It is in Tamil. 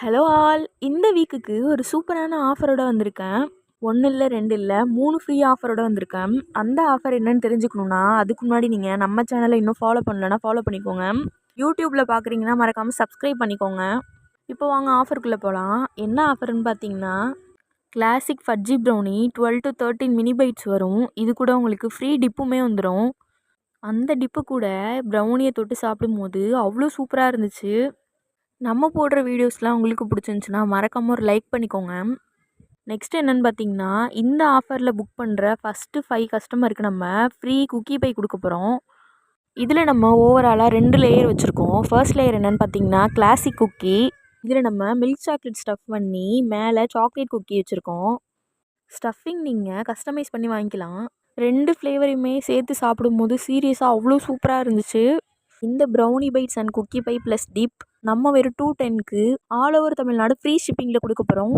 ஹலோ ஆல், இந்த வீக்குக்கு ஒரு சூப்பரான ஆஃபரோட வந்திருக்கேன். 1 இல்ல 2 இல்ல 3 ஃப்ரீ ஆஃபரோட வந்திருக்கேன். அந்த ஆஃபர் என்னன்னு தெரிஞ்சுக்கணுன்னா அதுக்கு முன்னாடி நீங்கள் நம்ம சேனலை இன்னும் ஃபாலோ பண்ணலன்னா ஃபாலோ பண்ணிக்கோங்க. யூடியூப்பில் பார்க்குறீங்கன்னா மறக்காமல் சப்ஸ்கிரைப் பண்ணிக்கோங்க. இப்போ வாங்க ஆஃபருக்குள்ளே போகலாம். என்ன ஆஃபர்னு பார்த்தீங்கன்னா, classic fudge brownie 12 to 13 mini bites வரும். இது கூட உங்களுக்கு ஃப்ரீ டிப்புமே வந்துடும். அந்த டிப்பு கூட ப்ரௌனியை தொட்டு சாப்பிடும்போது அவ்வளோ சூப்பராக இருந்துச்சு. நம்ம போடுற வீடியோஸ்லாம் உங்களுக்கு பிடிச்சிருந்துச்சின்னா மறக்காமல் ஒரு லைக் பண்ணிக்கோங்க. நெக்ஸ்ட் என்னென்னு பார்த்தீங்கன்னா, இந்த ஆஃபரில் புக் பண்ணுற ஃபஸ்ட்டு 5 கஸ்டமருக்கு நம்ம ஃப்ரீ குக்கி பை கொடுக்க போகிறோம். இதில் நம்ம ஓவராலாக 2 லேயர் வச்சுருக்கோம். ஃபர்ஸ்ட் லேயர் என்னென்னு பார்த்தீங்கன்னா கிளாசிக் குக்கி. இதில் நம்ம மில்க் சாக்லேட் ஸ்டஃப் பண்ணி மேலே சாக்லேட் குக்கி வச்சுருக்கோம். ஸ்டஃபிங் நீங்கள் கஸ்டமைஸ் பண்ணி வாங்கிக்கலாம். 2 ஃப்ளேவரையுமே சேர்த்து சாப்பிடும்போது சீரியஸாக அவ்வளோ சூப்பராக இருந்துச்சு. இந்த brownie bites and cookie pie plus dip நம்ம வெறும் 210க்கு ஆல் ஓவர் தமிழ்நாடு ஃப்ரீ ஷிப்பிங்கில் கொடுக்க போகிறோம்.